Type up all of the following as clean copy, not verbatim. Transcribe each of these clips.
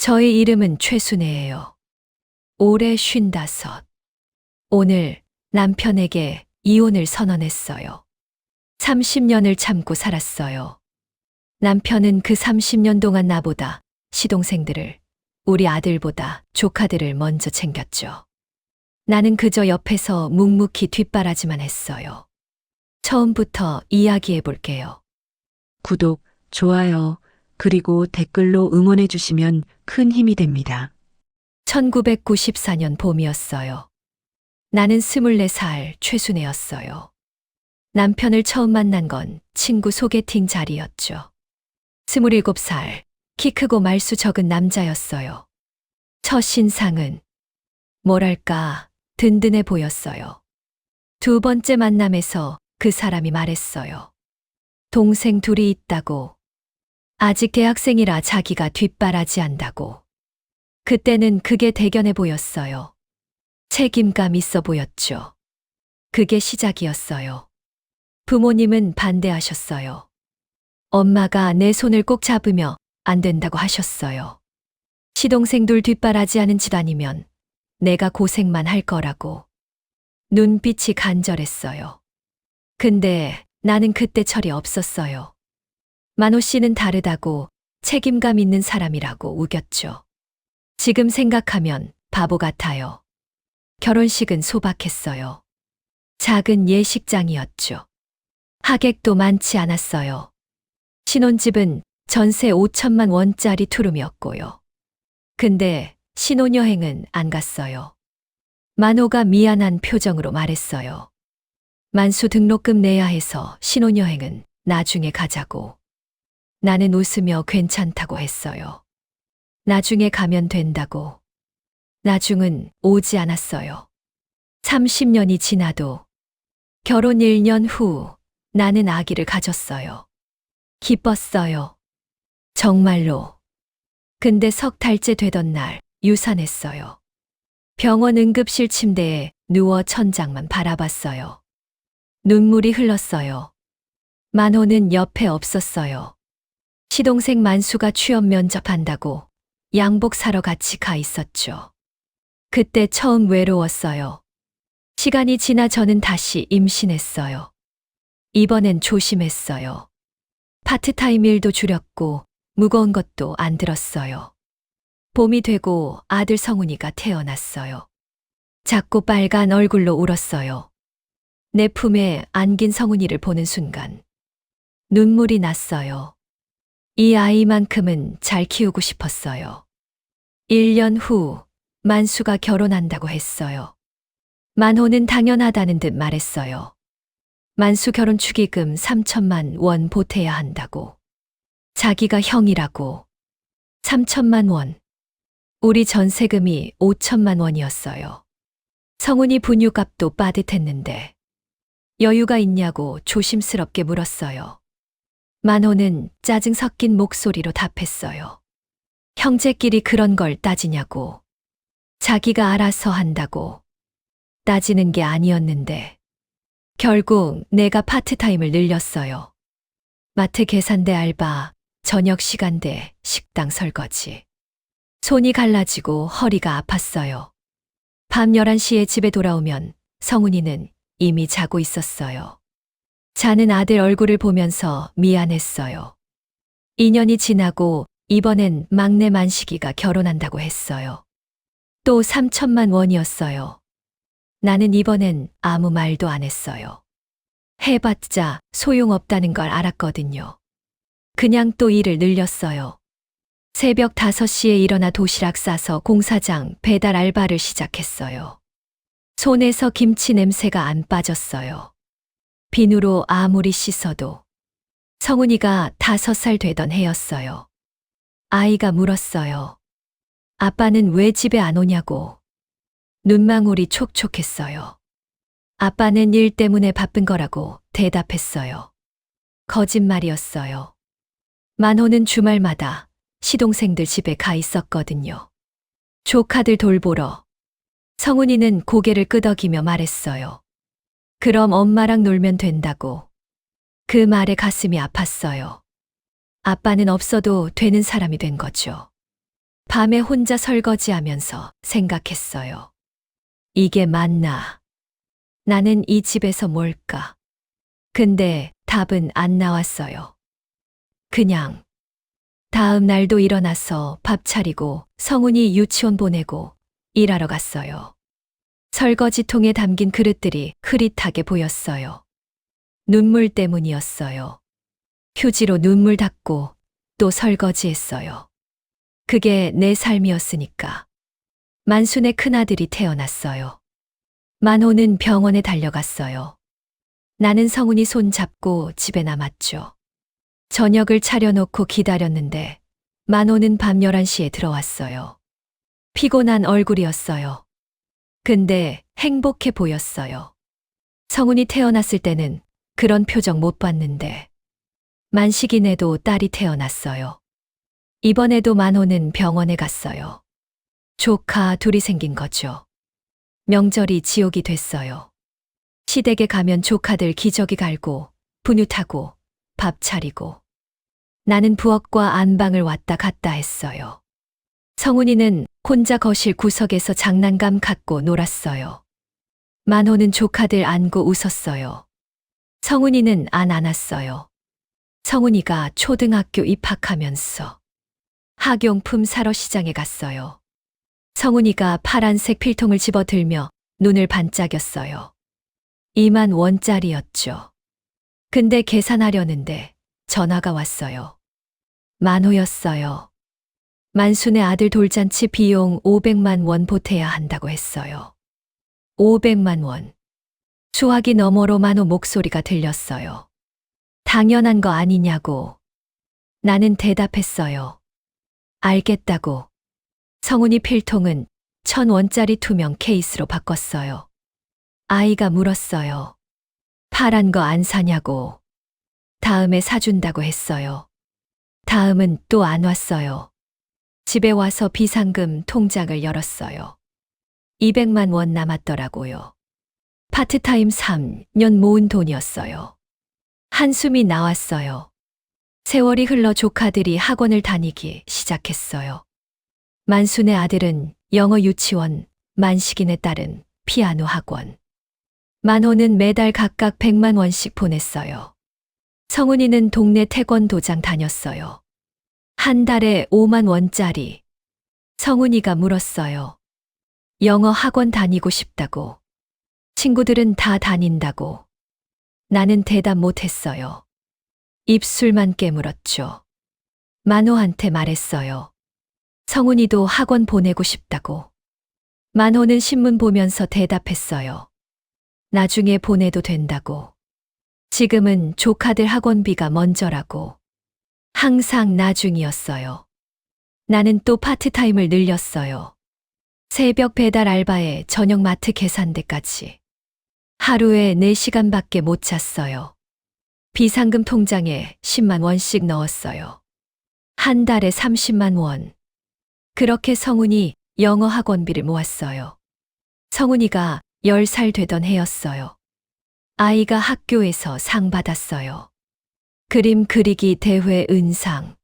저의 이름은 최순애예요. 올해 55. 오늘 남편에게 이혼을 선언했어요. 30년을 참고 살았어요. 남편은 그 30년 동안 나보다 시동생들을, 우리 아들보다 조카들을 먼저 챙겼죠. 나는 그저 옆에서 묵묵히 뒷바라지만 했어요. 처음부터 이야기해 볼게요. 구독, 좋아요, 그리고 댓글로 응원해 주시면 큰 힘이 됩니다. 1994년 봄이었어요. 나는 24살 최순애였어요. 남편을 처음 만난 건 친구 소개팅 자리였죠. 27살, 키 크고 말수 적은 남자였어요. 첫 신상은 뭐랄까 든든해 보였어요. 두 번째 만남에서 그 사람이 말했어요. 동생 둘이 있다고. 아직 대학생이라 자기가 뒷바라지 한다고. 그때는 그게 대견해 보였어요. 책임감 있어 보였죠. 그게 시작이었어요. 부모님은 반대하셨어요. 엄마가 내 손을 꼭 잡으며 안 된다고 하셨어요. 시동생들 뒷바라지 하는 짓 아니면 내가 고생만 할 거라고. 눈빛이 간절했어요. 근데 나는 그때 철이 없었어요. 만호 씨는 다르다고 책임감 있는 사람이라고 우겼죠. 지금 생각하면 바보 같아요. 결혼식은 소박했어요. 작은 예식장이었죠. 하객도 많지 않았어요. 신혼집은 전세 5천만 원짜리 투룸이었고요. 근데 신혼여행은 안 갔어요. 만호가 미안한 표정으로 말했어요. 만수 등록금 내야 해서 신혼여행은 나중에 가자고. 나는 웃으며 괜찮다고 했어요. 나중에 가면 된다고. 나중은 오지 않았어요. 30년이 지나도 결혼 1년 후 나는 아기를 가졌어요. 기뻤어요. 정말로. 근데 석 달째 되던 날 유산했어요. 병원 응급실 침대에 누워 천장만 바라봤어요. 눈물이 흘렀어요. 만호는 옆에 없었어요. 시동생 만수가 취업 면접한다고 양복 사러 같이 가 있었죠. 그때 처음 외로웠어요. 시간이 지나 저는 다시 임신했어요. 이번엔 조심했어요. 파트타임 일도 줄였고 무거운 것도 안 들었어요. 봄이 되고 아들 성훈이가 태어났어요. 작고 빨간 얼굴로 울었어요. 내 품에 안긴 성훈이를 보는 순간 눈물이 났어요. 이 아이만큼은 잘 키우고 싶었어요. 1년 후 만수가 결혼한다고 했어요. 만호는 당연하다는 듯 말했어요. 만수 결혼 축의금 3천만 원 보태야 한다고. 자기가 형이라고. 3천만 원. 우리 전세금이 5천만 원이었어요. 성훈이 분유값도 빠듯했는데 여유가 있냐고 조심스럽게 물었어요. 만호는 짜증 섞인 목소리로 답했어요. 형제끼리 그런 걸 따지냐고. 자기가 알아서 한다고. 따지는 게 아니었는데. 결국 내가 파트타임을 늘렸어요. 마트 계산대 알바, 저녁 시간대, 식당 설거지. 손이 갈라지고 허리가 아팠어요. 밤 11시에 집에 돌아오면 성훈이는 이미 자고 있었어요. 자는 아들 얼굴을 보면서 미안했어요. 2년이 지나고 이번엔 막내 만식이가 결혼한다고 했어요. 또 3천만 원이었어요. 나는 이번엔 아무 말도 안 했어요. 해봤자 소용없다는 걸 알았거든요. 그냥 또 일을 늘렸어요. 새벽 5시에 일어나 도시락 싸서 공사장 배달 알바를 시작했어요. 손에서 김치 냄새가 안 빠졌어요. 비누로 아무리 씻어도. 성훈이가 5살 되던 해였어요. 아이가 물었어요. 아빠는 왜 집에 안 오냐고. 눈망울이 촉촉했어요. 아빠는 일 때문에 바쁜 거라고 대답했어요. 거짓말이었어요. 만호는 주말마다 시동생들 집에 가 있었거든요. 조카들 돌보러. 성훈이는 고개를 끄덕이며 말했어요. 그럼 엄마랑 놀면 된다고. 그 말에 가슴이 아팠어요. 아빠는 없어도 되는 사람이 된 거죠. 밤에 혼자 설거지하면서 생각했어요. 이게 맞나? 나는 이 집에서 뭘까? 근데 답은 안 나왔어요. 그냥 다음 날도 일어나서 밥 차리고 성훈이 유치원 보내고 일하러 갔어요. 설거지통에 담긴 그릇들이 흐릿하게 보였어요. 눈물 때문이었어요. 휴지로 눈물 닦고 또 설거지했어요. 그게 내 삶이었으니까. 만순의 큰아들이 태어났어요. 만호는 병원에 달려갔어요. 나는 성훈이 손 잡고 집에 남았죠. 저녁을 차려놓고 기다렸는데 만호는 밤 11시에 들어왔어요. 피곤한 얼굴이었어요. 근데 행복해 보였어요. 성훈이 태어났을 때는 그런 표정 못 봤는데 만식이네도 딸이 태어났어요. 이번에도 만호는 병원에 갔어요. 조카 둘이 생긴 거죠. 명절이 지옥이 됐어요. 시댁에 가면 조카들 기저귀 갈고 분유 타고 밥 차리고 나는 부엌과 안방을 왔다 갔다 했어요. 성훈이는 혼자 거실 구석에서 장난감 갖고 놀았어요. 만호는 조카들 안고 웃었어요. 성훈이는 안 안았어요. 성훈이가 초등학교 입학하면서 학용품 사러 시장에 갔어요. 성훈이가 파란색 필통을 집어들며 눈을 반짝였어요. 2만 원짜리였죠. 근데 계산하려는데 전화가 왔어요. 만호였어요. 만순의 아들 돌잔치 비용 500만 원 보태야 한다고 했어요. 500만 원. 수화기 너머로 만호 목소리가 들렸어요. 당연한 거 아니냐고. 나는 대답했어요. 알겠다고. 성훈이 필통은 1,000원짜리 투명 케이스로 바꿨어요. 아이가 물었어요. 파란 거 안 사냐고. 다음에 사준다고 했어요. 다음은 또 안 왔어요. 집에 와서 비상금 통장을 열었어요. 200만 원 남았더라고요. 파트타임 3년 모은 돈이었어요. 한숨이 나왔어요. 세월이 흘러 조카들이 학원을 다니기 시작했어요. 만순의 아들은 영어 유치원, 만식이네 딸은 피아노 학원. 만호는 매달 각각 100만 원씩 보냈어요. 성훈이는 동네 태권도장 다녔어요. 한 달에 5만 원짜리. 성훈이가 물었어요. 영어 학원 다니고 싶다고. 친구들은 다 다닌다고. 나는 대답 못했어요. 입술만 깨물었죠. 만호한테 말했어요. 성훈이도 학원 보내고 싶다고. 만호는 신문 보면서 대답했어요. 나중에 보내도 된다고. 지금은 조카들 학원비가 먼저라고. 항상 나중이었어요. 나는 또 파트타임을 늘렸어요. 새벽 배달 알바에 저녁 마트 계산대까지. 하루에 4시간밖에 못 잤어요. 비상금 통장에 10만 원씩 넣었어요. 한 달에 30만 원. 그렇게 성훈이 영어 학원비를 모았어요. 성훈이가 10살 되던 해였어요. 아이가 학교에서 상 받았어요. 그림 그리기 대회 은상.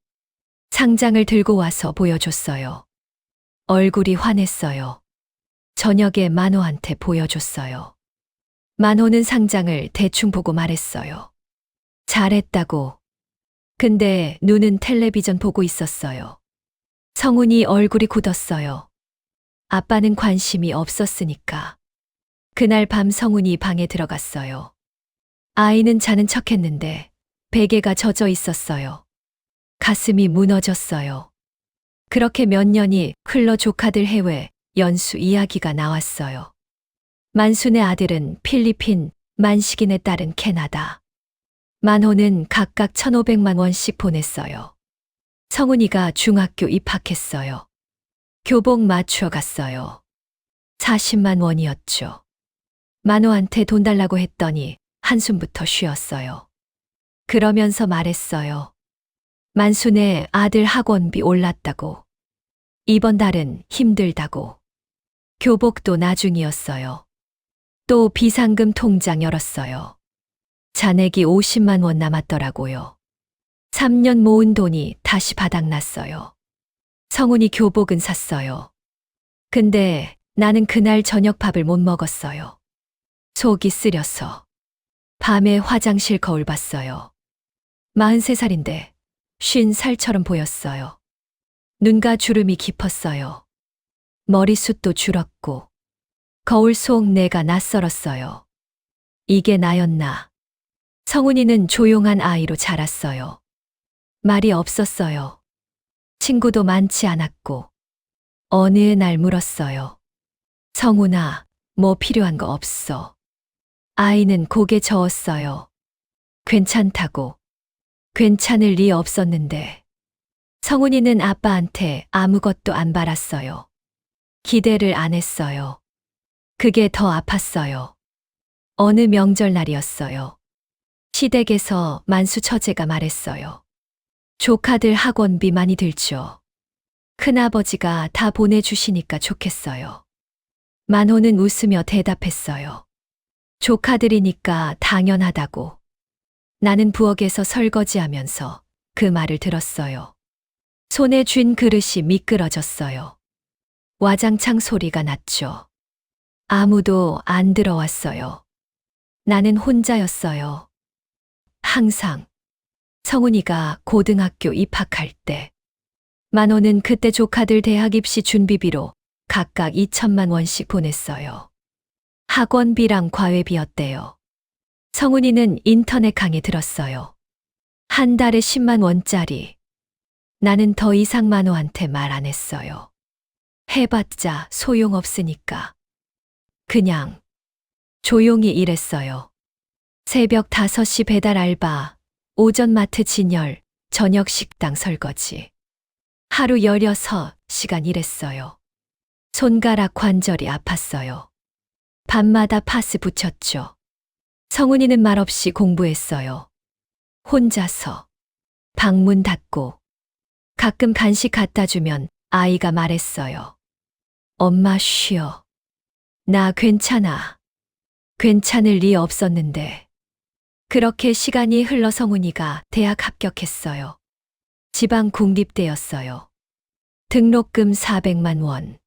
상장을 들고 와서 보여줬어요. 얼굴이 환했어요. 저녁에 만호한테 보여줬어요. 만호는 상장을 대충 보고 말했어요. 잘했다고. 근데 눈은 텔레비전 보고 있었어요. 성훈이 얼굴이 굳었어요. 아빠는 관심이 없었으니까. 그날 밤 성훈이 방에 들어갔어요. 아이는 자는 척했는데 베개가 젖어 있었어요. 가슴이 무너졌어요. 그렇게 몇 년이 흘러 조카들 해외 연수 이야기가 나왔어요. 만순의 아들은 필리핀, 만식이네 딸은 캐나다. 만호는 각각 1,500만 원씩 보냈어요. 성훈이가 중학교 입학했어요. 교복 맞추어 갔어요. 40만 원이었죠. 만호한테 돈 달라고 했더니 한숨부터 쉬었어요. 그러면서 말했어요. 만순의 아들 학원비 올랐다고. 이번 달은 힘들다고. 교복도 나중이었어요. 또 비상금 통장 열었어요. 잔액이 50만 원 남았더라고요. 3년 모은 돈이 다시 바닥났어요. 성훈이 교복은 샀어요. 근데 나는 그날 저녁 밥을 못 먹었어요. 속이 쓰려서. 밤에 화장실 거울 봤어요. 43살인데 50살처럼 보였어요. 눈가 주름이 깊었어요. 머리숱도 줄었고 거울 속 내가 낯설었어요. 이게 나였나? 성훈이는 조용한 아이로 자랐어요. 말이 없었어요. 친구도 많지 않았고 어느 날 물었어요. 성훈아, 뭐 필요한 거 없어? 아이는 고개 저었어요. 괜찮다고. 괜찮을 리 없었는데. 성훈이는 아빠한테 아무것도 안 바랐어요. 기대를 안 했어요. 그게 더 아팠어요. 어느 명절날이었어요. 시댁에서 만수 처제가 말했어요. 조카들 학원비 많이 들죠. 큰아버지가 다 보내주시니까 좋겠어요. 만호는 웃으며 대답했어요. 조카들이니까 당연하다고. 나는 부엌에서 설거지하면서 그 말을 들었어요. 손에 쥔 그릇이 미끄러졌어요. 와장창 소리가 났죠. 아무도 안 들어왔어요. 나는 혼자였어요. 항상. 성훈이가 고등학교 입학할 때. 만호는 그때 조카들 대학 입시 준비비로 각각 2천만 원씩 보냈어요. 학원비랑 과외비였대요. 성훈이는 인터넷 강의 들었어요. 한 달에 10만 원짜리. 나는 더 이상 만호한테 말 안 했어요. 해봤자 소용없으니까. 그냥 조용히 일했어요. 새벽 5시 배달 알바, 오전 마트 진열, 저녁 식당 설거지. 하루 16시간 일했어요. 손가락 관절이 아팠어요. 밤마다 파스 붙였죠. 성훈이는 말없이 공부했어요. 혼자서. 방문 닫고. 가끔 간식 갖다 주면 아이가 말했어요. 엄마 쉬어. 나 괜찮아. 괜찮을 리 없었는데. 그렇게 시간이 흘러 성훈이가 대학 합격했어요. 지방 국립대였어요. 등록금 400만 원.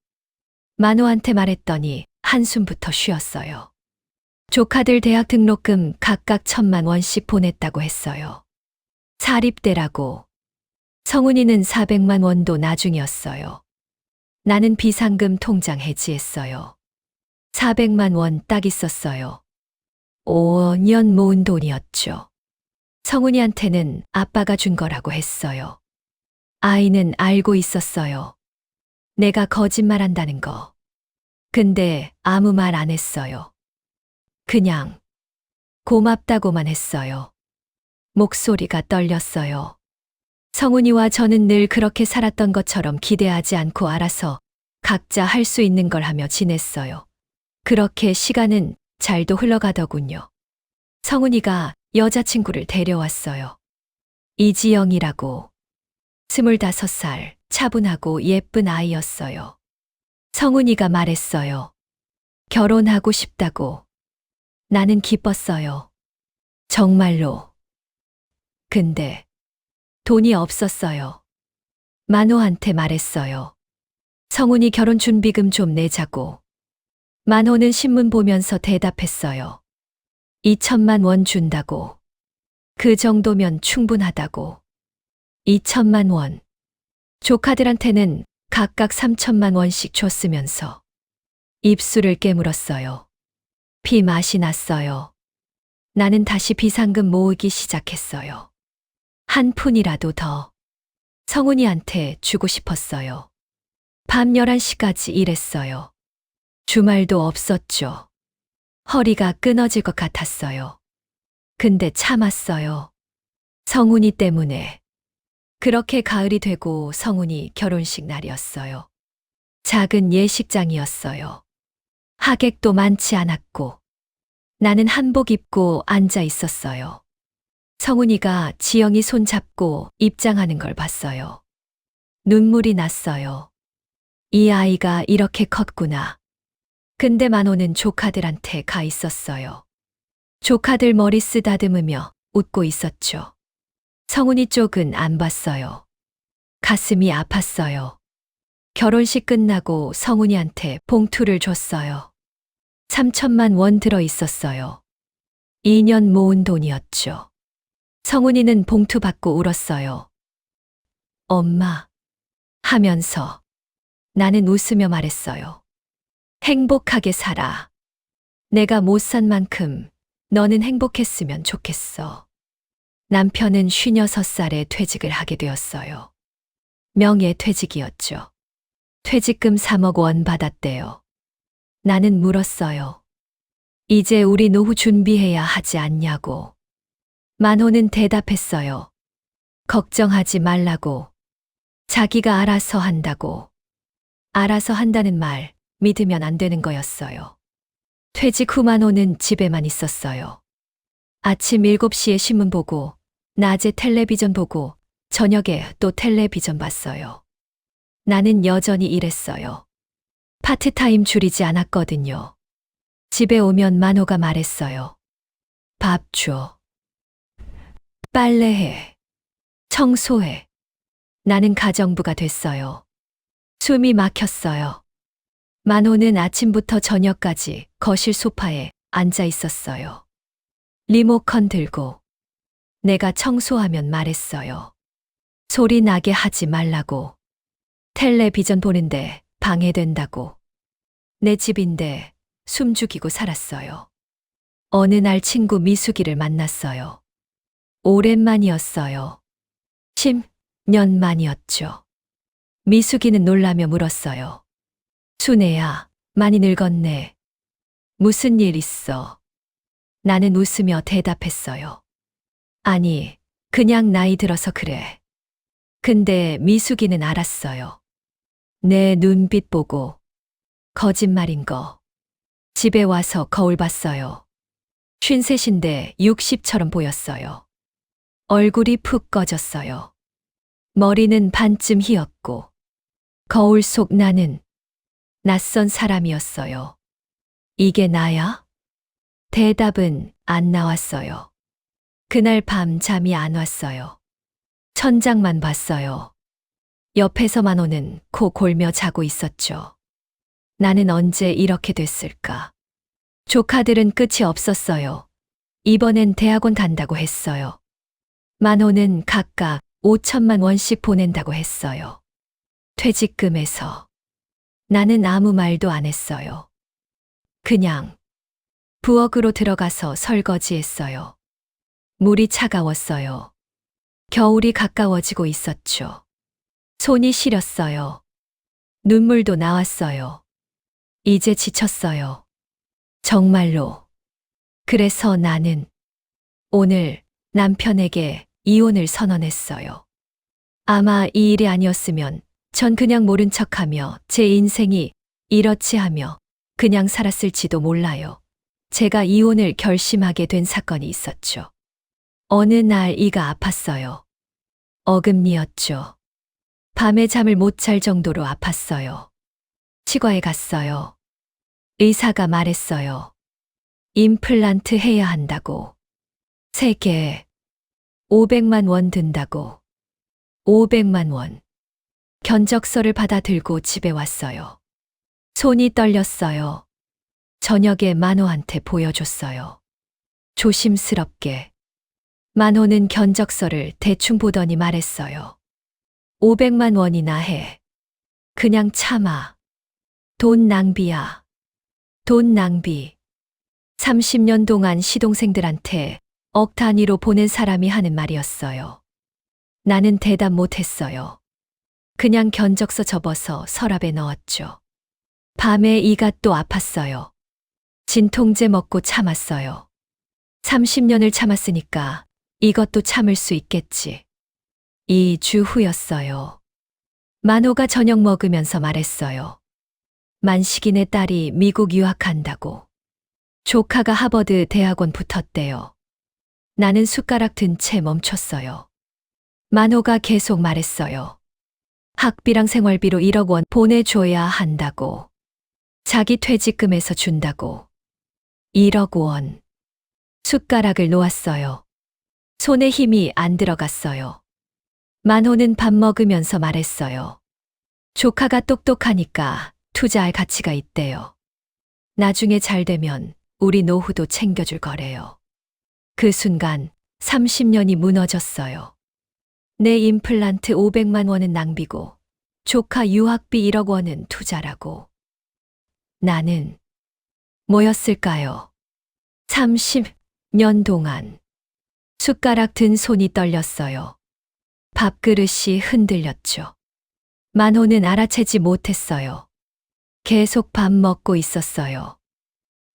만호한테 말했더니 한숨부터 쉬었어요. 조카들 대학 등록금 각각 1,000만 원씩 보냈다고 했어요. 사립대라고. 성훈이는 400만 원도 나중이었어요. 나는 비상금 통장 해지했어요. 400만 원 딱 있었어요. 5년 모은 돈이었죠. 성훈이한테는 아빠가 준 거라고 했어요. 아이는 알고 있었어요. 내가 거짓말한다는 거. 근데 아무 말 안 했어요. 그냥 고맙다고만 했어요. 목소리가 떨렸어요. 성훈이와 저는 늘 그렇게 살았던 것처럼 기대하지 않고 알아서 각자 할 수 있는 걸 하며 지냈어요. 그렇게 시간은 잘도 흘러가더군요. 성훈이가 여자친구를 데려왔어요. 이지영이라고. 25살, 차분하고 예쁜 아이였어요. 성훈이가 말했어요. 결혼하고 싶다고. 나는 기뻤어요. 정말로. 근데 돈이 없었어요. 만호한테 말했어요. 성훈이 결혼 준비금 좀 내자고. 만호는 신문 보면서 대답했어요. 2천만 원 준다고. 그 정도면 충분하다고. 2천만 원. 조카들한테는 각각 3천만 원씩 줬으면서 입술을 깨물었어요. 피 맛이 났어요. 나는 다시 비상금 모으기 시작했어요. 한 푼이라도 더 성훈이한테 주고 싶었어요. 밤 11시까지 일했어요. 주말도 없었죠. 허리가 끊어질 것 같았어요. 근데 참았어요. 성훈이 때문에. 그렇게 가을이 되고 성훈이 결혼식 날이었어요. 작은 예식장이었어요. 하객도 많지 않았고 나는 한복 입고 앉아 있었어요. 성훈이가 지영이 손 잡고 입장하는 걸 봤어요. 눈물이 났어요. 이 아이가 이렇게 컸구나. 근데 만호는 조카들한테 가 있었어요. 조카들 머리 쓰다듬으며 웃고 있었죠. 성훈이 쪽은 안 봤어요. 가슴이 아팠어요. 결혼식 끝나고 성훈이한테 봉투를 줬어요. 3천만 원 들어 있었어요. 2년 모은 돈이었죠. 성훈이는 봉투 받고 울었어요. 엄마. 하면서 나는 웃으며 말했어요. 행복하게 살아. 내가 못 산 만큼 너는 행복했으면 좋겠어. 남편은 56살에 퇴직을 하게 되었어요. 명예퇴직이었죠. 퇴직금 3억 원 받았대요. 나는 물었어요. 이제 우리 노후 준비해야 하지 않냐고. 만호는 대답했어요. 걱정하지 말라고. 자기가 알아서 한다고. 알아서 한다는 말 믿으면 안 되는 거였어요. 퇴직 후 만호는 집에만 있었어요. 아침 7시에 신문 보고, 낮에 텔레비전 보고, 저녁에 또 텔레비전 봤어요. 나는 여전히 일했어요. 파트타임 줄이지 않았거든요. 집에 오면 만호가 말했어요. 밥 줘. 빨래해. 청소해. 나는 가정부가 됐어요. 숨이 막혔어요. 만호는 아침부터 저녁까지 거실 소파에 앉아 있었어요. 리모컨 들고 내가 청소하면 말했어요. 소리 나게 하지 말라고. 텔레비전 보는데 방해된다고. 내 집인데 숨죽이고 살았어요. 어느 날 친구 미숙이를 만났어요. 오랜만이었어요. 10년 만이었죠. 미숙이는 놀라며 물었어요. 순애야, 많이 늙었네. 무슨 일 있어? 나는 웃으며 대답했어요. 아니, 그냥 나이 들어서 그래. 근데 미숙이는 알았어요. 내 눈빛 보고. 거짓말인 거. 집에 와서 거울 봤어요. 53인데 60처럼 보였어요. 얼굴이 푹 꺼졌어요. 머리는 반쯤 휘었고. 거울 속 나는 낯선 사람이었어요. 이게 나야? 대답은 안 나왔어요. 그날 밤 잠이 안 왔어요. 천장만 봤어요. 옆에서 만호는 코 골며 자고 있었죠. 나는 언제 이렇게 됐을까? 조카들은 끝이 없었어요. 이번엔 대학원 간다고 했어요. 만호는 각각 5천만 원씩 보낸다고 했어요. 퇴직금에서. 나는 아무 말도 안 했어요. 그냥 부엌으로 들어가서 설거지했어요. 물이 차가웠어요. 겨울이 가까워지고 있었죠. 손이 시렸어요. 눈물도 나왔어요. 이제 지쳤어요. 정말로. 그래서 나는 오늘 남편에게 이혼을 선언했어요. 아마 이 일이 아니었으면 전 그냥 모른 척하며 제 인생이 이렇지 하며 그냥 살았을지도 몰라요. 제가 이혼을 결심하게 된 사건이 있었죠. 어느 날 이가 아팠어요. 어금니였죠. 밤에 잠을 못 잘 정도로 아팠어요. 치과에 갔어요. 의사가 말했어요. 임플란트 해야 한다고. 3개. 500만 원 든다고. 500만 원. 견적서를 받아 들고 집에 왔어요. 손이 떨렸어요. 저녁에 만호한테 보여줬어요. 조심스럽게. 만호는 견적서를 대충 보더니 말했어요. 500만 원이나 해. 그냥 참아. 돈 낭비야. 돈 낭비. 30년 동안 시동생들한테 억 단위로 보낸 사람이 하는 말이었어요. 나는 대답 못했어요. 그냥 견적서 접어서 서랍에 넣었죠. 밤에 이가 또 아팠어요. 진통제 먹고 참았어요. 30년을 참았으니까 이것도 참을 수 있겠지. 2주 후였어요. 만호가 저녁 먹으면서 말했어요. 만식이네 딸이 미국 유학한다고. 조카가 하버드 대학원 붙었대요. 나는 숟가락 든 채 멈췄어요. 만호가 계속 말했어요. 학비랑 생활비로 1억 원 보내줘야 한다고. 자기 퇴직금에서 준다고. 1억 원. 숟가락을 놓았어요. 손에 힘이 안 들어갔어요. 만호는 밥 먹으면서 말했어요. 조카가 똑똑하니까 투자할 가치가 있대요. 나중에 잘 되면 우리 노후도 챙겨줄 거래요. 그 순간 30년이 무너졌어요. 내 임플란트 500만 원은 낭비고 조카 유학비 1억 원은 투자라고. 나는 뭐였을까요? 30년 동안 숟가락 든 손이 떨렸어요. 밥그릇이 흔들렸죠. 만호는 알아채지 못했어요. 계속 밥 먹고 있었어요.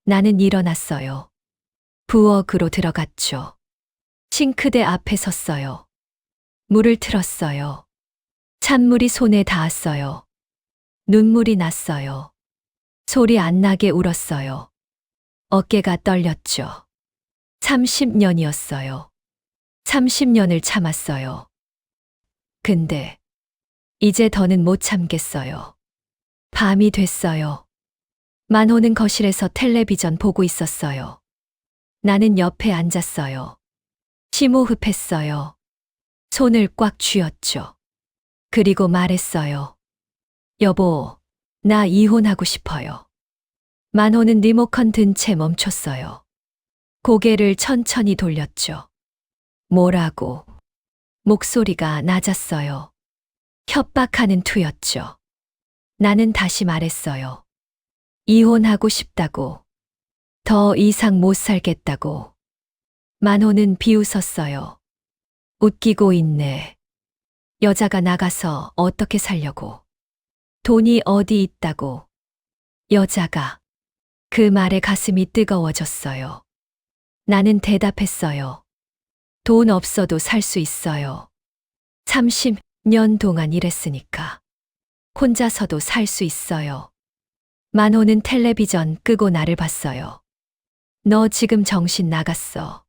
나는 일어났어요. 부엌으로 들어갔죠. 싱크대 앞에 섰어요. 물을 틀었어요. 찬물이 손에 닿았어요. 눈물이 났어요. 소리 안 나게 울었어요. 어깨가 떨렸죠. 30년이었어요. 30년을 참았어요. 근데 이제 더는 못 참겠어요. 밤이 됐어요. 만호는 거실에서 텔레비전 보고 있었어요. 나는 옆에 앉았어요. 심호흡했어요. 손을 꽉 쥐었죠. 그리고 말했어요. 여보, 나 이혼하고 싶어요. 만호는 리모컨 든 채 멈췄어요. 고개를 천천히 돌렸죠. 뭐라고? 목소리가 낮았어요. 협박하는 투였죠. 나는 다시 말했어요. 이혼하고 싶다고. 더 이상 못 살겠다고. 만호는 비웃었어요. 웃기고 있네. 여자가 나가서 어떻게 살려고. 돈이 어디 있다고. 여자가. 그 말에 가슴이 뜨거워졌어요. 나는 대답했어요. 돈 없어도 살 수 있어요. 30년 동안 일했으니까. 혼자서도 살 수 있어요. 만호는 텔레비전 끄고 나를 봤어요. 너 지금 정신 나갔어.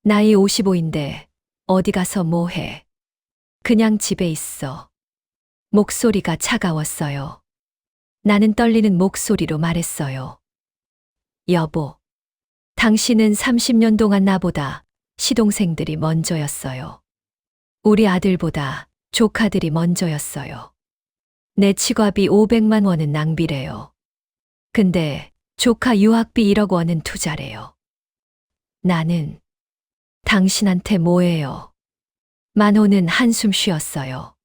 나이 55인데 어디 가서 뭐 해. 그냥 집에 있어. 목소리가 차가웠어요. 나는 떨리는 목소리로 말했어요. 여보, 당신은 30년 동안 나보다 시동생들이 먼저였어요. 우리 아들보다 조카들이 먼저였어요. 내 치과비 500만 원은 낭비래요. 근데 조카 유학비 1억 원은 투자래요. 나는 당신한테 뭐예요? 만호는 한숨 쉬었어요.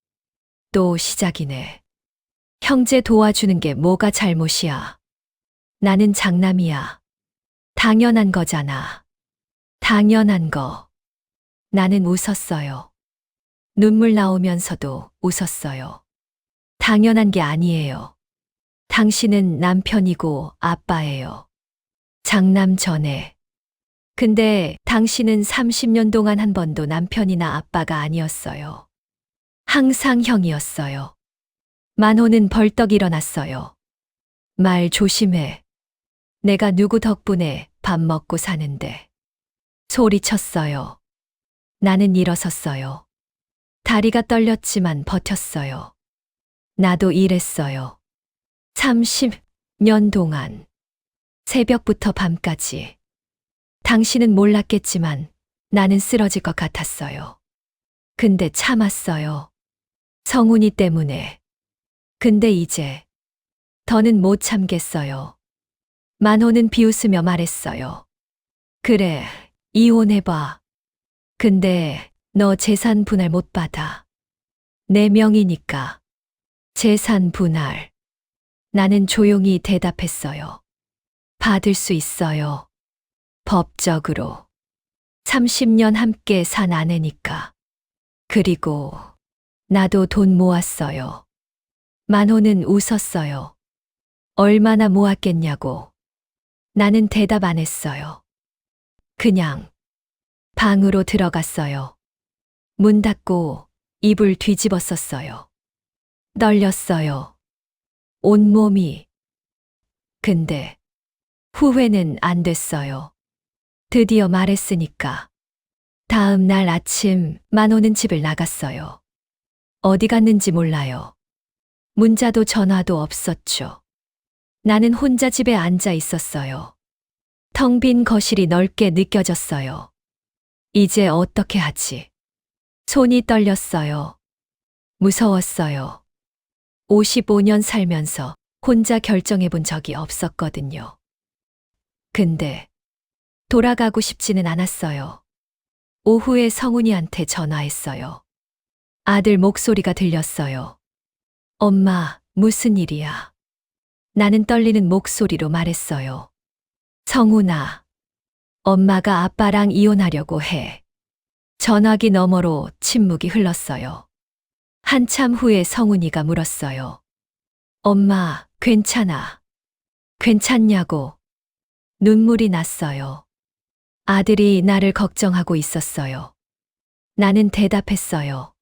또 시작이네. 형제 도와주는 게 뭐가 잘못이야. 나는 장남이야. 당연한 거잖아. 당연한 거. 나는 웃었어요. 눈물 나오면서도 웃었어요. 당연한 게 아니에요. 당신은 남편이고 아빠예요. 장남 전에. 근데 당신은 30년 동안 한 번도 남편이나 아빠가 아니었어요. 항상 형이었어요. 만호는 벌떡 일어났어요. 말 조심해. 내가 누구 덕분에 밥 먹고 사는데. 소리쳤어요. 나는 일어섰어요. 다리가 떨렸지만 버텼어요. 나도 일했어요. 30년 동안. 새벽부터 밤까지. 당신은 몰랐겠지만 나는 쓰러질 것 같았어요. 근데 참았어요. 성훈이 때문에. 근데 이제 더는 못 참겠어요. 만호는 비웃으며 말했어요. 그래, 이혼해봐. 근데 너 재산 분할 못 받아. 내 명의니까. 재산 분할. 나는 조용히 대답했어요. 받을 수 있어요. 법적으로. 30년 함께 산 아내니까. 그리고 나도 돈 모았어요. 만호는 웃었어요. 얼마나 모았겠냐고. 나는 대답 안 했어요. 그냥 방으로 들어갔어요. 문 닫고 이불 뒤집었었어요. 떨렸어요. 온몸이. 근데 후회는 안 됐어요. 드디어 말했으니까. 다음 날 아침 만호는 집을 나갔어요. 어디 갔는지 몰라요. 문자도 전화도 없었죠. 나는 혼자 집에 앉아 있었어요. 텅 빈 거실이 넓게 느껴졌어요. 이제 어떻게 하지? 손이 떨렸어요. 무서웠어요. 55년 살면서 혼자 결정해 본 적이 없었거든요. 근데 돌아가고 싶지는 않았어요. 오후에 성훈이한테 전화했어요. 아들 목소리가 들렸어요. 엄마, 무슨 일이야? 나는 떨리는 목소리로 말했어요. 성훈아, 엄마가 아빠랑 이혼하려고 해. 전화기 너머로 침묵이 흘렀어요. 한참 후에 성훈이가 물었어요. 엄마, 괜찮아? 괜찮냐고. 눈물이 났어요. 아들이 나를 걱정하고 있었어요. 나는 대답했어요.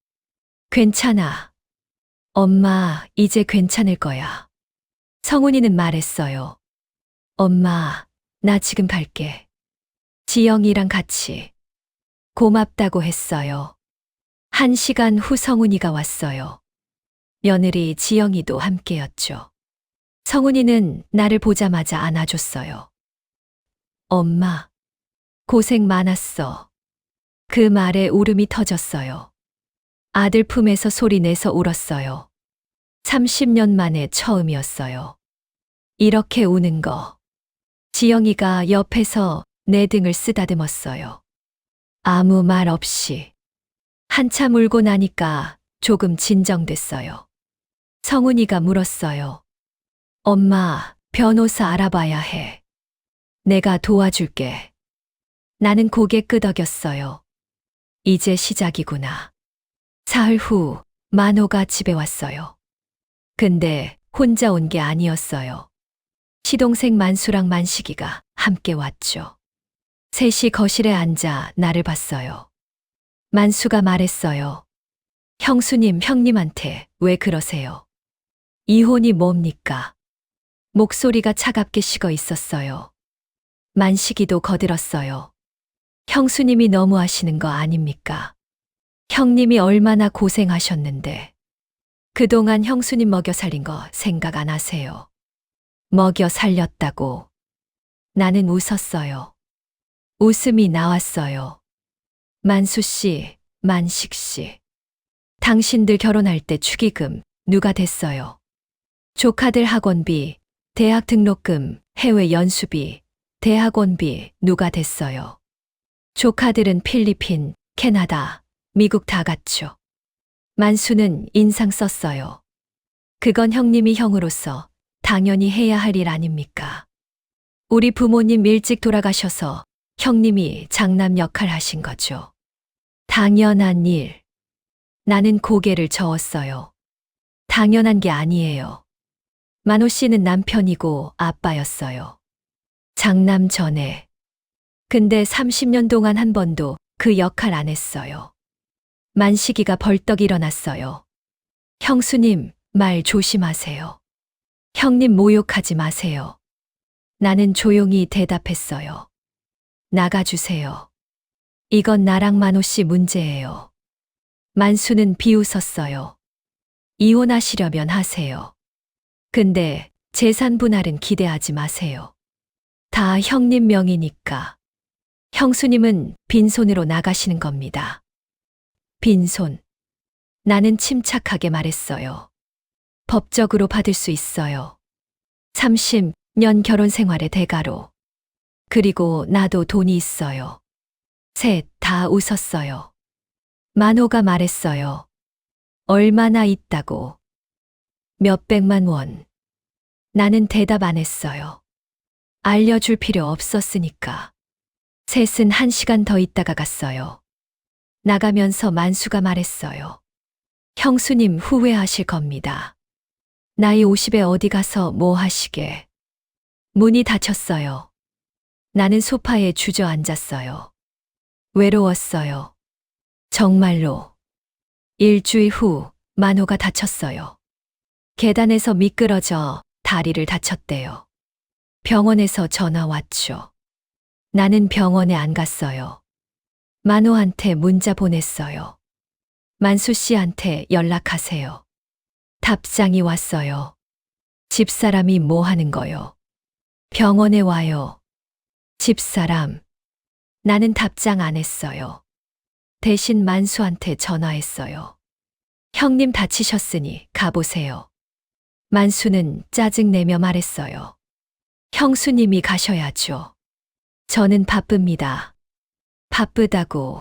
괜찮아. 엄마, 이제 괜찮을 거야. 성훈이는 말했어요. 엄마, 나 지금 갈게. 지영이랑 같이. 고맙다고 했어요. 1시간 후 성훈이가 왔어요. 며느리 지영이도 함께였죠. 성훈이는 나를 보자마자 안아줬어요. 엄마, 고생 많았어. 그 말에 울음이 터졌어요. 아들 품에서 소리 내서 울었어요. 30년 만에 처음이었어요. 이렇게 우는 거. 지영이가 옆에서 내 등을 쓰다듬었어요. 아무 말 없이. 한참 울고 나니까 조금 진정됐어요. 성훈이가 물었어요. 엄마, 변호사 알아봐야 해. 내가 도와줄게. 나는 고개 끄덕였어요. 이제 시작이구나. 사흘 후 만호가 집에 왔어요. 근데 혼자 온 게 아니었어요. 시동생 만수랑 만식이가 함께 왔죠. 셋이 거실에 앉아 나를 봤어요. 만수가 말했어요. 형수님, 형님한테 왜 그러세요? 이혼이 뭡니까? 목소리가 차갑게 식어 있었어요. 만식이도 거들었어요. 형수님이 너무 하시는 거 아닙니까? 형님이 얼마나 고생하셨는데. 그동안 형수님 먹여 살린 거 생각 안 하세요? 먹여 살렸다고. 나는 웃었어요. 웃음이 나왔어요. 만수 씨, 만식 씨. 당신들 결혼할 때 축의금 누가 댔어요? 조카들 학원비, 대학 등록금, 해외 연수비, 대학원비 누가 댔어요? 조카들은 필리핀, 캐나다, 미국 다 갔죠. 만수는 인상 썼어요. 그건 형님이 형으로서 당연히 해야 할 일 아닙니까? 우리 부모님 일찍 돌아가셔서 형님이 장남 역할 하신 거죠. 당연한 일. 나는 고개를 저었어요. 당연한 게 아니에요. 만호 씨는 남편이고 아빠였어요. 장남 전에. 근데 30년 동안 한 번도 그 역할 안 했어요. 만식이가 벌떡 일어났어요. 형수님, 말 조심하세요. 형님 모욕하지 마세요. 나는 조용히 대답했어요. 나가주세요. 이건 나랑 만호 씨 문제예요. 만수는 비웃었어요. 이혼하시려면 하세요. 근데 재산 분할은 기대하지 마세요. 다 형님 명의니까. 형수님은 빈손으로 나가시는 겁니다. 빈손. 나는 침착하게 말했어요. 법적으로 받을 수 있어요. 30년 결혼 생활의 대가로. 그리고 나도 돈이 있어요. 셋 다 웃었어요. 만호가 말했어요. 얼마나 있다고? 몇백만 원. 나는 대답 안 했어요. 알려줄 필요 없었으니까. 셋은 1시간 더 있다가 갔어요. 나가면서 만수가 말했어요. 형수님 후회하실 겁니다. 나이 50에 어디 가서 뭐 하시게. 문이 닫혔어요. 나는 소파에 주저앉았어요. 외로웠어요. 정말로. 일주일 후 만호가 다쳤어요. 계단에서 미끄러져 다리를 다쳤대요. 병원에서 전화 왔죠. 나는 병원에 안 갔어요. 만호한테 문자 보냈어요. 만수 씨한테 연락하세요. 답장이 왔어요. 집사람이 뭐 하는 거요? 병원에 와요. 집사람. 나는 답장 안 했어요. 대신 만수한테 전화했어요. 형님 다치셨으니 가보세요. 만수는 짜증내며 말했어요. 형수님이 가셔야죠. 저는 바쁩니다. 바쁘다고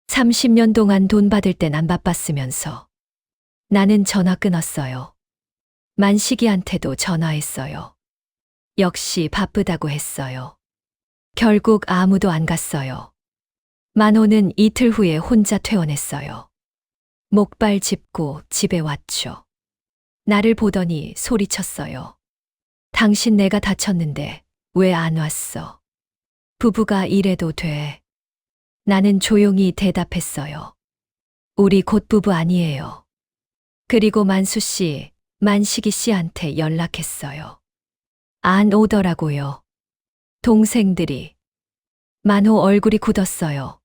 30년 동안 돈 받을 땐 안 바빴으면서. 나는 전화 끊었어요. 만식이한테도 전화했어요. 역시 바쁘다고 했어요. 결국 아무도 안 갔어요. 만호는 이틀 후에 혼자 퇴원했어요. 목발 짚고 집에 왔죠. 나를 보더니 소리쳤어요. 당신 내가 다쳤는데 왜 안 왔어? 부부가 이래도 돼. 나는 조용히 대답했어요. 우리 곧 부부 아니에요. 그리고 만수 씨, 만식이 씨한테 연락했어요. 안 오더라고요. 동생들이. 만호 얼굴이 굳었어요.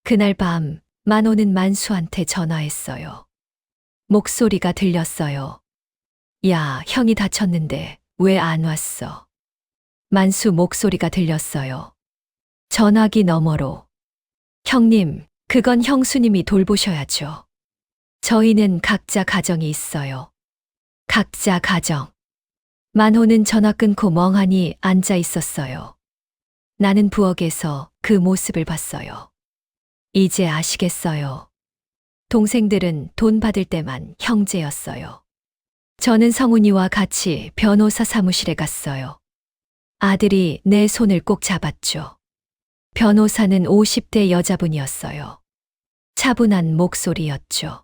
그날 밤 만호는 만수한테 전화했어요. 목소리가 들렸어요. 야, 형이 다쳤는데 왜 안 왔어? 만수 목소리가 들렸어요. 전화기 너머로. 형님, 그건 형수님이 돌보셔야죠. 저희는 각자 가정이 있어요. 각자 가정. 만호는 전화 끊고 멍하니 앉아 있었어요. 나는 부엌에서 그 모습을 봤어요. 이제 아시겠어요. 동생들은 돈 받을 때만 형제였어요. 저는 성훈이와 같이 변호사 사무실에 갔어요. 아들이 내 손을 꼭 잡았죠. 변호사는 50대 여자분이었어요. 차분한 목소리였죠.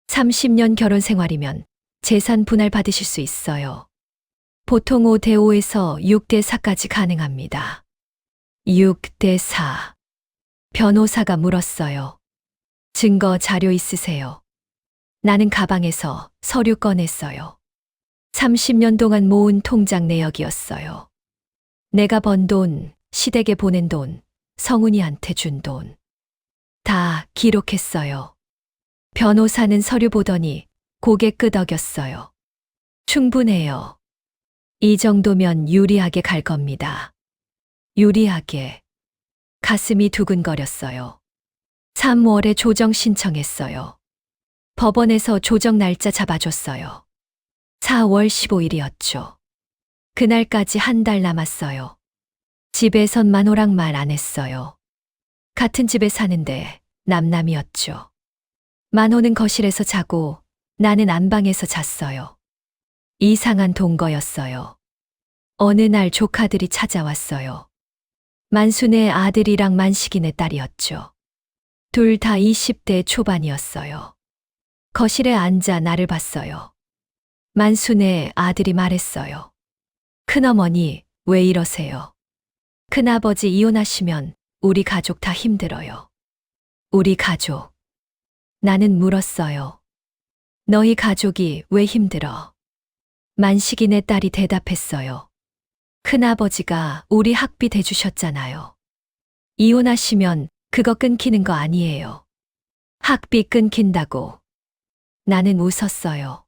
30년 결혼 생활이면 재산 분할 받으실 수 있어요. 보통 5대 5에서 6대 4까지 가능합니다. 6대 4. 변호사가 물었어요. 증거 자료 있으세요? 나는 가방에서 서류 꺼냈어요. 30년 동안 모은 통장 내역이었어요. 내가 번 돈, 시댁에 보낸 돈, 성훈이한테 준 돈. 다 기록했어요. 변호사는 서류 보더니 고개 끄덕였어요. 충분해요. 이 정도면 유리하게 갈 겁니다. 유리하게. 가슴이 두근거렸어요. 3월에 조정 신청했어요. 법원에서 조정 날짜 잡아줬어요. 4월 15일이었죠. 그날까지 한 달 남았어요. 집에선 만호랑 말 안 했어요. 같은 집에 사는데 남남이었죠. 만호는 거실에서 자고 나는 안방에서 잤어요. 이상한 동거였어요. 어느 날 조카들이 찾아왔어요. 만수네 아들이랑 만식이네 딸이었죠. 둘 다 20대 초반이었어요. 거실에 앉아 나를 봤어요. 만수네 아들이 말했어요. 큰어머니, 왜 이러세요? 큰아버지 이혼하시면 우리 가족 다 힘들어요. 우리 가족. 나는 물었어요. 너희 가족이 왜 힘들어? 만식이네 딸이 대답했어요. 큰아버지가 우리 학비 대주셨잖아요. 이혼하시면 그거 끊기는 거 아니에요. 학비 끊긴다고. 나는 웃었어요.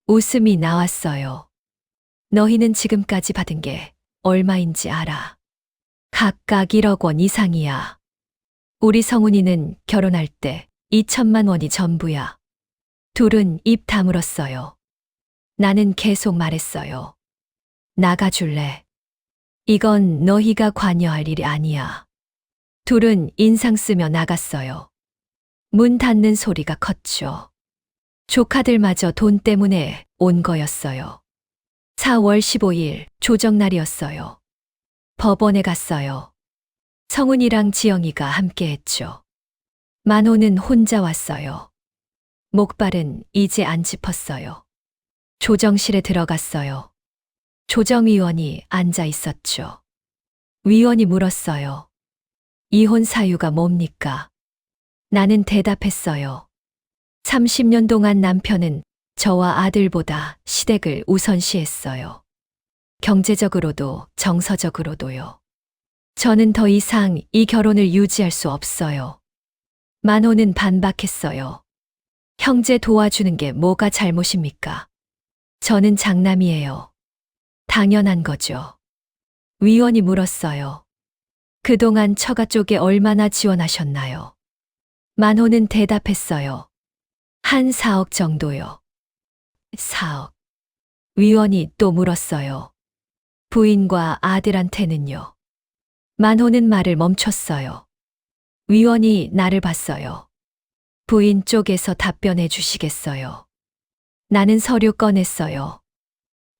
웃음이 나왔어요. 너희는 지금까지 받은 게 얼마인지 알아? 각각 1억 원 이상이야. 우리 성훈이는 결혼할 때 2천만 원이 전부야. 둘은 입 다물었어요. 나는 계속 말했어요. 나가줄래? 이건 너희가 관여할 일이 아니야. 둘은 인상 쓰며 나갔어요. 문 닫는 소리가 컸죠. 조카들마저 돈 때문에 온 거였어요. 4월 15일 조정날이었어요. 법원에 갔어요. 성훈이랑 지영이가 함께 했죠. 만호는 혼자 왔어요. 목발은 이제 안 짚었어요. 조정실에 들어갔어요. 조정위원이 앉아 있었죠. 위원이 물었어요. 이혼 사유가 뭡니까? 나는 대답했어요. 30년 동안 남편은 저와 아들보다 시댁을 우선시했어요. 경제적으로도 정서적으로도요. 저는 더 이상 이 결혼을 유지할 수 없어요. 만호는 반박했어요. 형제 도와주는 게 뭐가 잘못입니까? 저는 장남이에요. 당연한 거죠. 위원이 물었어요. 그동안 처가 쪽에 얼마나 지원하셨나요? 만호는 대답했어요. 한 4억 정도요. 4억. 위원이 또 물었어요. 부인과 아들한테는요? 만호는 말을 멈췄어요. 위원이 나를 봤어요. 부인 쪽에서 답변해 주시겠어요? 나는 서류 꺼냈어요.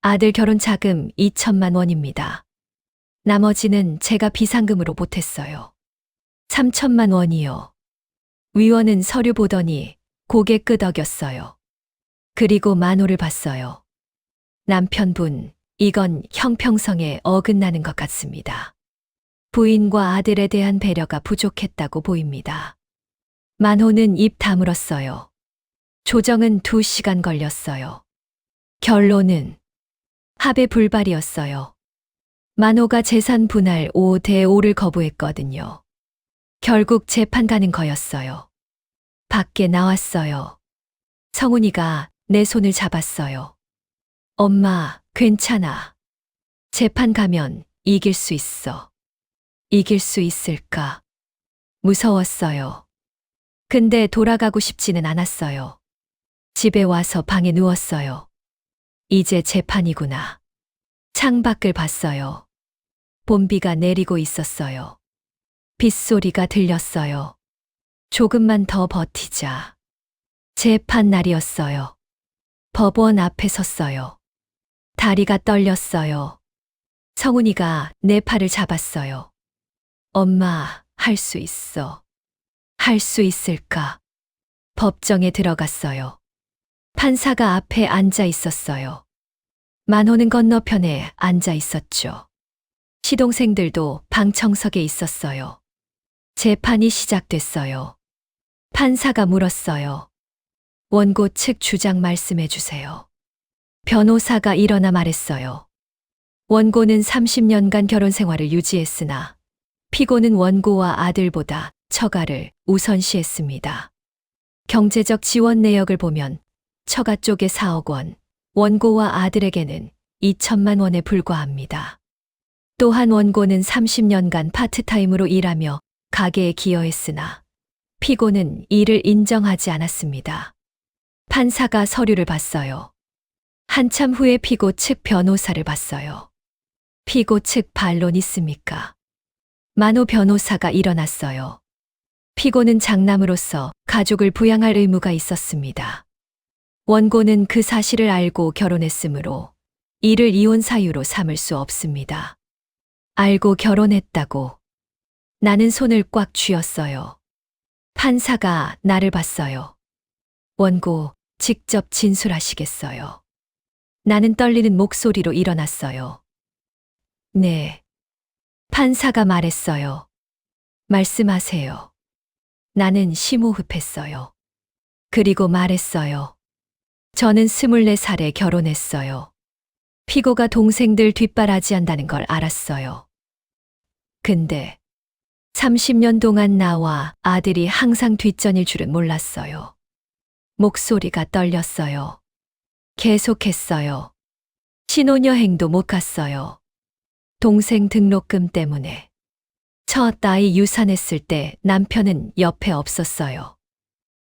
아들 결혼 자금 2천만 원입니다. 나머지는 제가 비상금으로 보탰어요. 3천만 원이요. 위원은 서류 보더니 고개 끄덕였어요. 그리고 만호를 봤어요. 남편분, 이건 형평성에 어긋나는 것 같습니다. 부인과 아들에 대한 배려가 부족했다고 보입니다. 만호는 입 다물었어요. 조정은 2시간 걸렸어요. 결론은 합의 불발이었어요. 만호가 재산 분할 5대 5를 거부했거든요. 결국 재판 가는 거였어요. 밖에 나왔어요. 성훈이가 내 손을 잡았어요. 엄마, 괜찮아. 재판 가면 이길 수 있어. 이길 수 있을까? 무서웠어요. 근데 돌아가고 싶지는 않았어요. 집에 와서 방에 누웠어요. 이제 재판이구나. 창밖을 봤어요. 봄비가 내리고 있었어요. 빗소리가 들렸어요. 조금만 더 버티자. 재판 날이었어요. 법원 앞에 섰어요. 다리가 떨렸어요. 성훈이가 내 팔을 잡았어요. 엄마, 할 수 있어. 할 수 있을까? 법정에 들어갔어요. 판사가 앞에 앉아 있었어요. 만호는 건너편에 앉아 있었죠. 시동생들도 방청석에 있었어요. 재판이 시작됐어요. 판사가 물었어요. 원고 측 주장 말씀해 주세요. 변호사가 일어나 말했어요. 원고는 30년간 결혼 생활을 유지했으나 피고는 원고와 아들보다 처가를 우선시했습니다. 경제적 지원 내역을 보면 처가 쪽에 4억 원, 원고와 아들에게는 2천만 원에 불과합니다. 또한 원고는 30년간 파트타임으로 일하며 가게에 기여했으나 피고는 이를 인정하지 않았습니다. 판사가 서류를 봤어요. 한참 후에 피고 측 변호사를 봤어요. 피고 측 반론 있습니까? 만호 변호사가 일어났어요. 피고는 장남으로서 가족을 부양할 의무가 있었습니다. 원고는 그 사실을 알고 결혼했으므로 이를 이혼 사유로 삼을 수 없습니다. 알고 결혼했다고. 나는 손을 꽉 쥐었어요. 판사가 나를 봤어요. 원고, 직접 진술하시겠어요? 나는 떨리는 목소리로 일어났어요. 네. 판사가 말했어요. 말씀하세요. 나는 심호흡했어요. 그리고 말했어요. 저는 24살에 결혼했어요. 피고가 동생들 뒷바라지한다는 걸 알았어요. 근데 30년 동안 나와 아들이 항상 뒷전일 줄은 몰랐어요. 목소리가 떨렸어요. 계속했어요. 신혼여행도 못 갔어요. 동생 등록금 때문에. 첫 아이 유산했을 때 남편은 옆에 없었어요.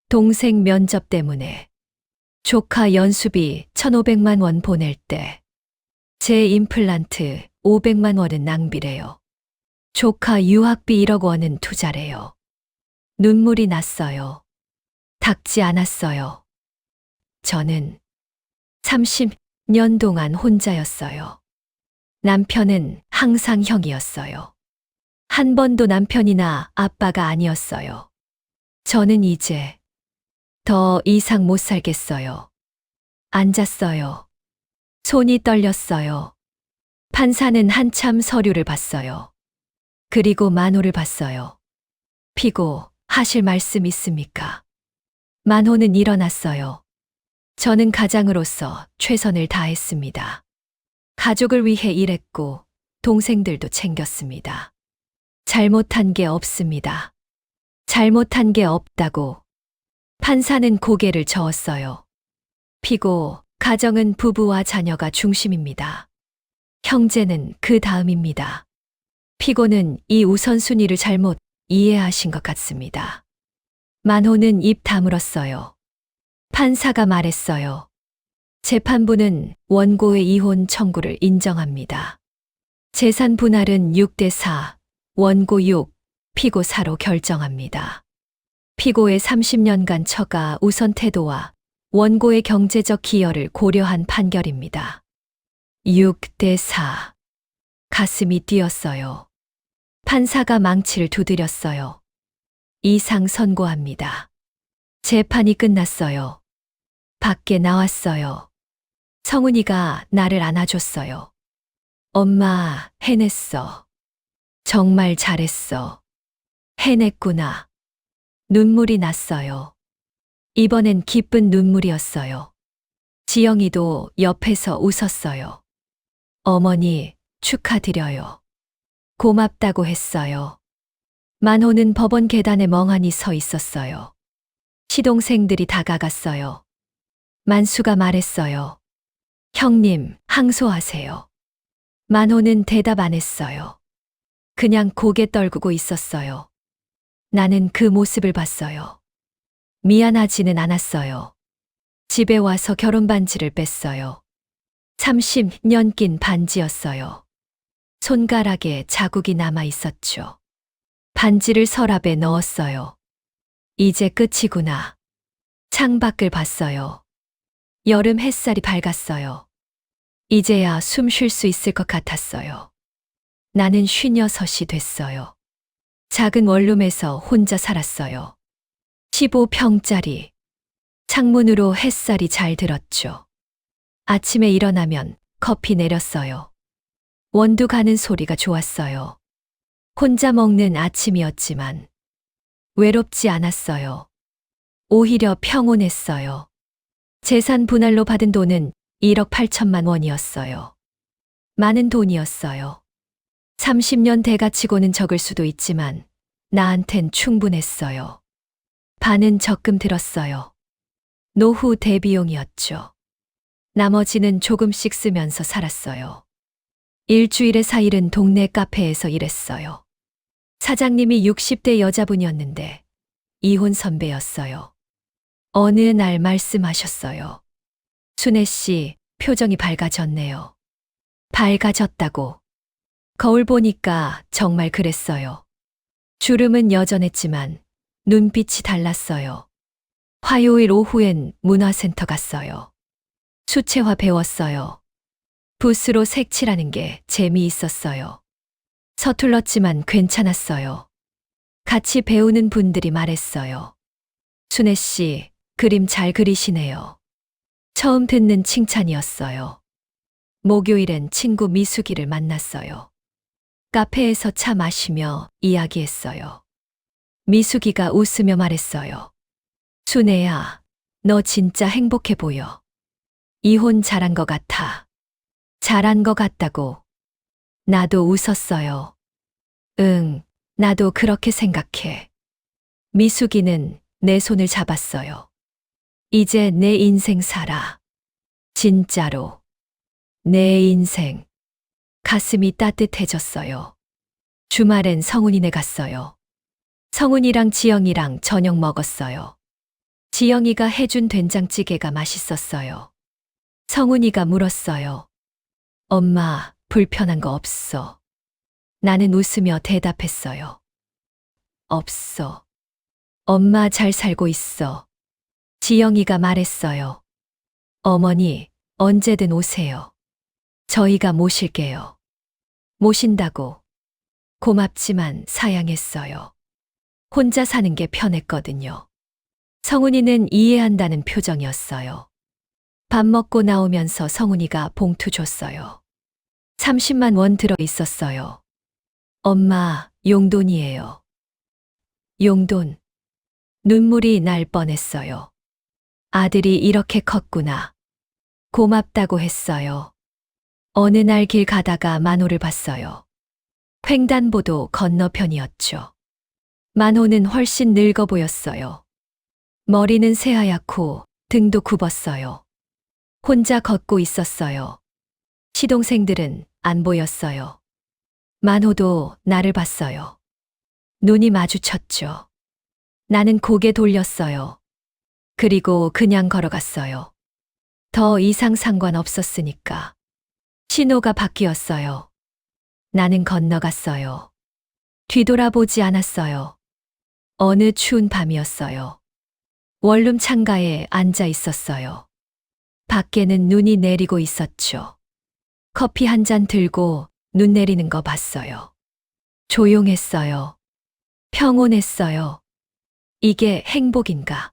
동생 면접 때문에. 조카 연수비 1,500만 원 보낼 때. 제 임플란트 500만 원은 낭비래요. 조카 유학비 1억 원은 투자래요. 눈물이 났어요. 닦지 않았어요. 저는 30년 동안 혼자였어요. 남편은 항상 형이었어요. 한 번도 남편이나 아빠가 아니었어요. 저는 이제 더 이상 못 살겠어요. 앉았어요. 손이 떨렸어요. 판사는 한참 서류를 봤어요. 그리고 만호를 봤어요. 피고, 하실 말씀 있습니까? 만호는 일어났어요. 저는 가장으로서 최선을 다했습니다. 가족을 위해 일했고, 동생들도 챙겼습니다. 잘못한 게 없습니다. 잘못한 게 없다고. 판사는 고개를 저었어요. 피고, 가정은 부부와 자녀가 중심입니다. 형제는 그 다음입니다. 피고는 이 우선순위를 잘못 이해하신 것 같습니다. 만호는 입 다물었어요. 판사가 말했어요. 재판부는 원고의 이혼 청구를 인정합니다. 재산 분할은 6대4, 원고 6, 피고 4로 결정합니다. 피고의 30년간 처가 우선 태도와 원고의 경제적 기여를 고려한 판결입니다. 6대4. 가슴이 뛰었어요. 판사가 망치를 두드렸어요. 이상 선고합니다. 재판이 끝났어요. 밖에 나왔어요. 성훈이가 나를 안아줬어요. 엄마, 해냈어. 정말 잘했어. 해냈구나. 눈물이 났어요. 이번엔 기쁜 눈물이었어요. 지영이도 옆에서 웃었어요. 어머니, 축하드려요. 고맙다고 했어요. 만호는 법원 계단에 멍하니 서 있었어요. 시동생들이 다가갔어요. 만수가 말했어요. 형님, 항소하세요. 만호는 대답 안 했어요. 그냥 고개 떨구고 있었어요. 나는 그 모습을 봤어요. 미안하지는 않았어요. 집에 와서 결혼 반지를 뺐어요. 30년 낀 반지였어요. 손가락에 자국이 남아 있었죠. 반지를 서랍에 넣었어요. 이제 끝이구나. 창밖을 봤어요. 여름 햇살이 밝았어요. 이제야 숨 쉴 수 있을 것 같았어요. 나는 56이 됐어요. 작은 원룸에서 혼자 살았어요. 15평짜리. 창문으로 햇살이 잘 들었죠. 아침에 일어나면 커피 내렸어요. 원두 가는 소리가 좋았어요. 혼자 먹는 아침이었지만 외롭지 않았어요. 오히려 평온했어요. 재산 분할로 받은 돈은 1억 8천만 원이었어요. 많은 돈이었어요. 30년 대가치고는 적을 수도 있지만 나한텐 충분했어요. 반은 적금 들었어요. 노후 대비용이었죠. 나머지는 조금씩 쓰면서 살았어요. 일주일에 4일은 동네 카페에서 일했어요. 사장님이 60대 여자분이었는데 이혼 선배였어요. 어느 날 말씀하셨어요. 순애 씨, 표정이 밝아졌네요. 밝아졌다고. 거울 보니까 정말 그랬어요. 주름은 여전했지만 눈빛이 달랐어요. 화요일 오후엔 문화센터 갔어요. 수채화 배웠어요. 붓으로 색칠하는 게 재미있었어요. 서툴렀지만 괜찮았어요. 같이 배우는 분들이 말했어요. 순애 씨, 그림 잘 그리시네요. 처음 듣는 칭찬이었어요. 목요일엔 친구 미숙이를 만났어요. 카페에서 차 마시며 이야기했어요. 미숙이가 웃으며 말했어요. 순애야, 너 진짜 행복해 보여. 이혼 잘한 것 같아. 잘한 것 같다고. 나도 웃었어요. 응, 나도 그렇게 생각해. 미숙이는 내 손을 잡았어요. 이제 내 인생 살아. 진짜로. 내 인생. 가슴이 따뜻해졌어요. 주말엔 성훈이네 갔어요. 성훈이랑 지영이랑 저녁 먹었어요. 지영이가 해준 된장찌개가 맛있었어요. 성훈이가 물었어요. 엄마, 불편한 거 없어? 나는 웃으며 대답했어요. 없어. 엄마 잘 살고 있어. 지영이가 말했어요. 어머니, 언제든 오세요. 저희가 모실게요. 모신다고. 고맙지만 사양했어요. 혼자 사는 게 편했거든요. 성훈이는 이해한다는 표정이었어요. 밥 먹고 나오면서 성훈이가 봉투 줬어요. 30만 원 들어 있었어요. 엄마, 용돈이에요. 용돈. 눈물이 날 뻔했어요. 아들이 이렇게 컸구나. 고맙다고 했어요. 어느 날 길 가다가 만호를 봤어요. 횡단보도 건너편이었죠. 만호는 훨씬 늙어 보였어요. 머리는 새하얗고 등도 굽었어요. 혼자 걷고 있었어요. 시동생들은 안 보였어요. 만호도 나를 봤어요. 눈이 마주쳤죠. 나는 고개 돌렸어요. 그리고 그냥 걸어갔어요. 더 이상 상관없었으니까. 신호가 바뀌었어요. 나는 건너갔어요. 뒤돌아보지 않았어요. 어느 추운 밤이었어요. 원룸 창가에 앉아 있었어요. 밖에는 눈이 내리고 있었죠. 커피 한 잔 들고 눈 내리는 거 봤어요. 조용했어요. 평온했어요. 이게 행복인가?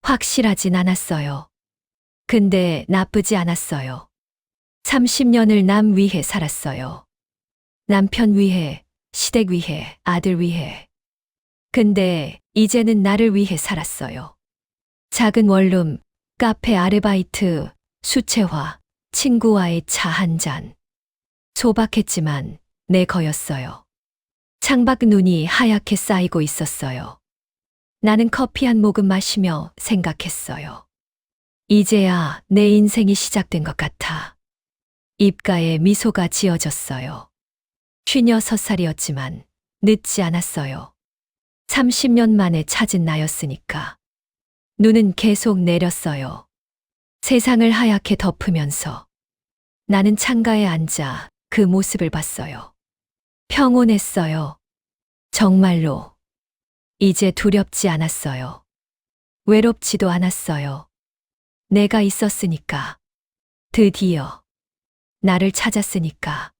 확실하진 않았어요. 근데 나쁘지 않았어요. 30년을 남 위해 살았어요. 남편 위해, 시댁 위해, 아들 위해. 근데 이제는 나를 위해 살았어요. 작은 원룸, 카페 아르바이트, 수채화, 친구와의 차 한 잔. 소박했지만 내 거였어요. 창밖 눈이 하얗게 쌓이고 있었어요. 나는 커피 한 모금 마시며 생각했어요. 이제야 내 인생이 시작된 것 같아. 입가에 미소가 지어졌어요. 56살이었지만 늦지 않았어요. 30년 만에 찾은 나였으니까. 눈은 계속 내렸어요. 세상을 하얗게 덮으면서 나는 창가에 앉아 그 모습을 봤어요. 평온했어요. 정말로. 이제 두렵지 않았어요. 외롭지도 않았어요. 내가 있었으니까. 드디어. 나를 찾았으니까.